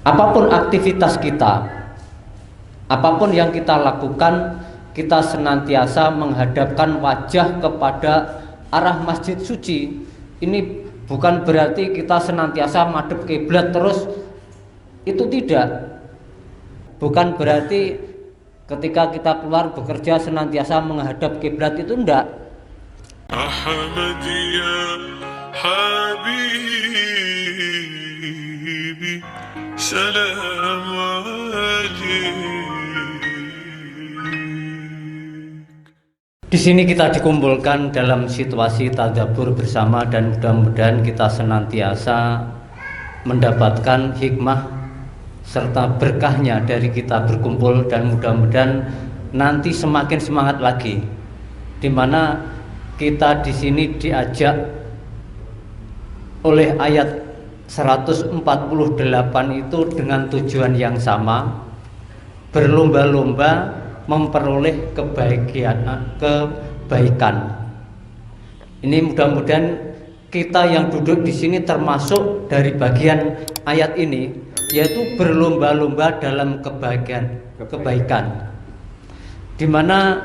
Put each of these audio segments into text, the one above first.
Apapun aktivitas kita, apapun yang kita lakukan, kita senantiasa menghadapkan wajah kepada arah masjid suci. Ini bukan berarti kita senantiasa madhep kiblat terus, itu tidak. Bukan berarti ketika kita keluar bekerja senantiasa menghadap kiblat, itu enggak. Ahmad ya Habibi, salam alaik. Di sini kita dikumpulkan dalam situasi tadabbur bersama, dan mudah-mudahan kita senantiasa mendapatkan hikmah serta berkahnya dari kita berkumpul, dan mudah-mudahan nanti semakin semangat lagi, di mana kita di sini diajak oleh ayat 148 itu dengan tujuan yang sama, berlomba-lomba memperoleh kebaikan. Ini mudah-mudahan kita yang duduk di sini termasuk dari bagian ayat ini, yaitu berlomba-lomba dalam kebaikan. Di mana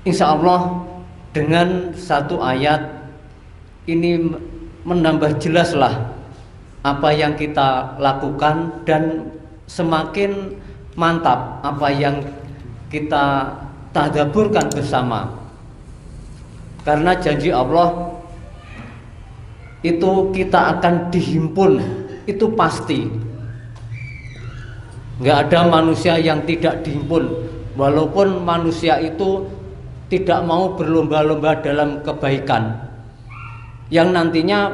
insya Allah dengan satu ayat ini menambah jelaslah apa yang kita lakukan, dan semakin mantap apa yang kita tadabburkan bersama. Karena janji Allah itu kita akan dihimpun, itu pasti. Nggak ada manusia yang tidak dihimpun, walaupun manusia itu tidak mau berlomba-lomba dalam kebaikan, yang nantinya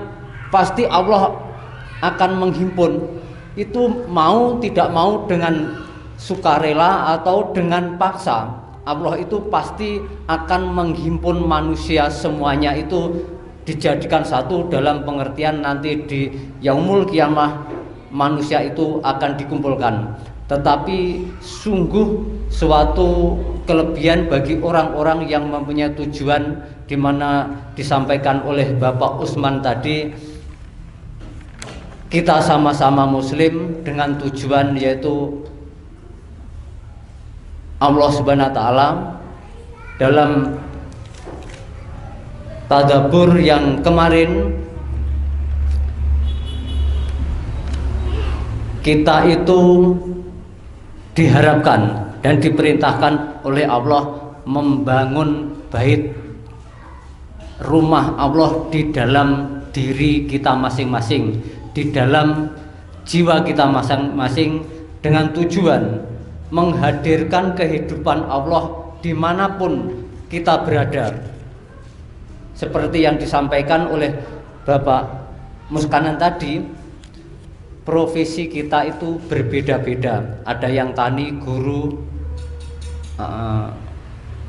pasti Allah akan menghimpun. Itu mau tidak mau, dengan sukarela atau dengan paksa, Allah itu pasti akan menghimpun manusia semuanya, itu dijadikan satu dalam pengertian nanti di yaumul kiamah manusia itu akan dikumpulkan. Tetapi sungguh suatu kelebihan bagi orang-orang yang mempunyai tujuan, di mana disampaikan oleh Bapak Usman tadi, kita sama-sama muslim dengan tujuan yaitu Allah Subhanahu wa taala. Dalam tadabbur yang kemarin, kita itu diharapkan dan diperintahkan oleh Allah membangun bait rumah Allah di dalam diri kita masing-masing, di dalam jiwa kita masing-masing, dengan tujuan menghadirkan kehidupan Allah dimanapun kita berada. Seperti yang disampaikan oleh Bapak Muskanan tadi, profesi kita itu berbeda-beda. Ada yang tani, guru,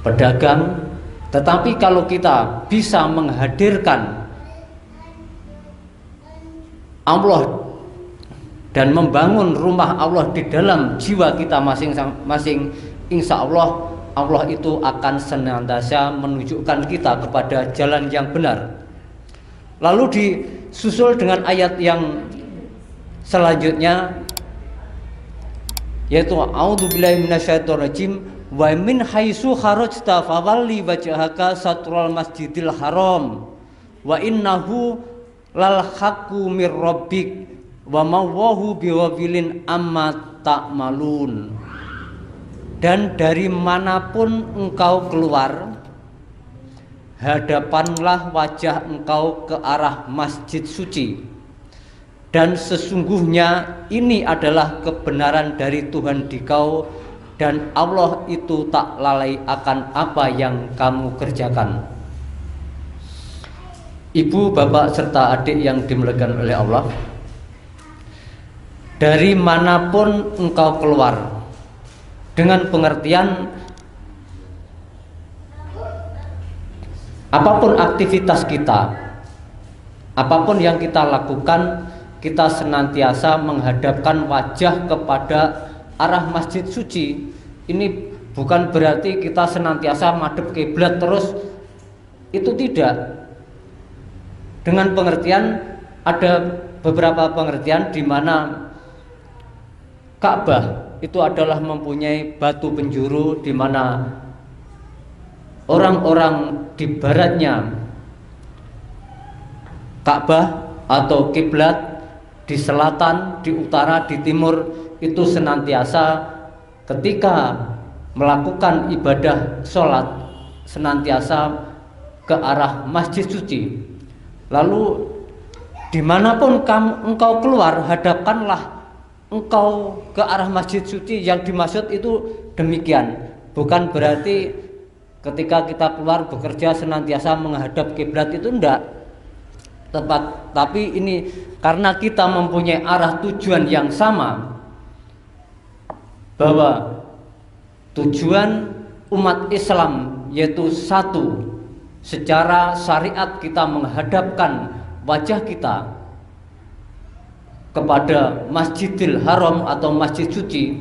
pedagang. Tetapi kalau kita bisa menghadirkan Allah dan membangun rumah Allah di dalam jiwa kita masing-masing, insya Allah Allah itu akan senantiasa menunjukkan kita kepada jalan yang benar. Lalu disusul dengan ayat yang selanjutnya, yaitu a'udzubillahi minasyaitonirrajim, wa min haitsu kharajta fawalli wajhaka satral masjidil haram wa innahu lal haqqu mir rabbik wa mawwahu biwafilin amma ta'malun. Dan dari manapun engkau keluar, hadapanlah wajah engkau ke arah masjid suci, dan sesungguhnya ini adalah kebenaran dari Tuhan dikau, dan Allah itu tak lalai akan apa yang kamu kerjakan. Ibu, bapak, serta adik yang dimuliakan oleh Allah, dari manapun engkau keluar, dengan pengertian apapun aktivitas kita, apapun yang kita lakukan, kita senantiasa menghadapkan wajah kepada arah masjid suci. Ini bukan berarti kita senantiasa madhep kiblat terus, itu tidak. Dengan pengertian, ada beberapa pengertian di mana Ka'bah itu adalah mempunyai batu penjuru di mana orang-orang di baratnya Ka'bah atau kiblat, di selatan, di utara, di timur itu senantiasa ketika melakukan ibadah sholat senantiasa ke arah masjid suci. Lalu dimanapun engkau keluar, hadapkanlah engkau ke arah masjid suci. Yang dimaksud itu demikian, bukan berarti ketika kita keluar bekerja senantiasa menghadap kiblat, itu enggak tepat. Tapi ini karena kita mempunyai arah tujuan yang sama, bahwa tujuan umat Islam yaitu satu, secara syariat kita menghadapkan wajah kita kepada Masjidil Haram atau Masjid Suci,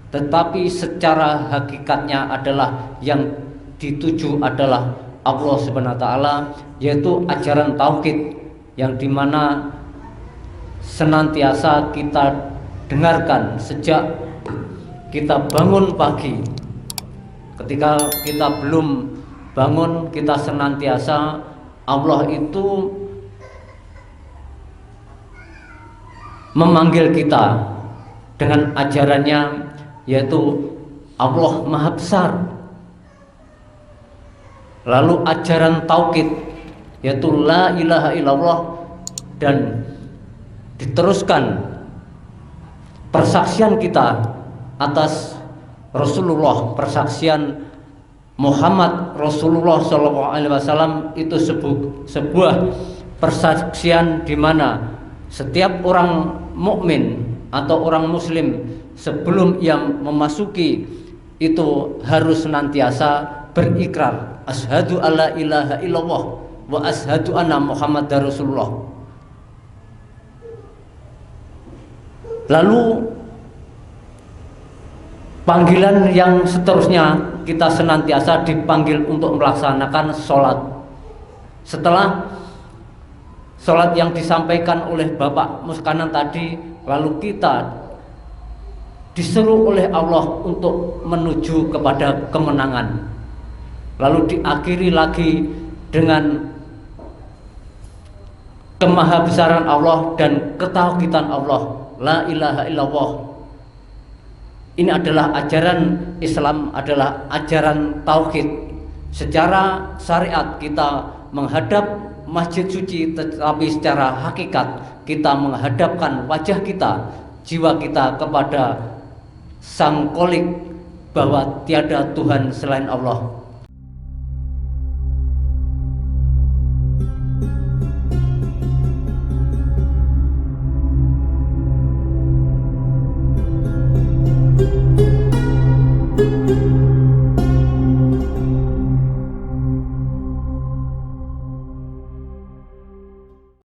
tetapi secara hakikatnya adalah yang dituju adalah Allah Subhanahu wa taala, yaitu ajaran tauhid yang dimana senantiasa kita dengarkan sejak kita bangun pagi. Ketika kita belum bangun, kita senantiasa Allah itu memanggil kita dengan ajarannya, yaitu Allah Maha Besar. Lalu ajaran tauhid yaitu la ilaha illallah, dan diteruskan persaksian kita atas Rasulullah, persaksian Muhammad Rasulullah SAW itu sebuah persaksian di mana setiap orang mukmin atau orang muslim sebelum ia memasuki itu harus senantiasa berikrar asyhadu alla ilaha illallah wa asyhadu anna Muhammadar Rasulullah. Lalu panggilan yang seterusnya, kita senantiasa dipanggil untuk melaksanakan sholat. Setelah sholat yang disampaikan oleh Bapak Muskanan tadi, lalu kita disuruh oleh Allah untuk menuju kepada kemenangan. Lalu diakhiri lagi dengan kemahabesaran Allah dan ketauhidan Allah, la ilaha illallah. Ini adalah ajaran Islam, adalah ajaran tauhid. Secara syariat kita menghadap masjid suci, tetapi secara hakikat kita menghadapkan wajah kita, jiwa kita kepada Sang Kholik, bahwa tiada Tuhan selain Allah.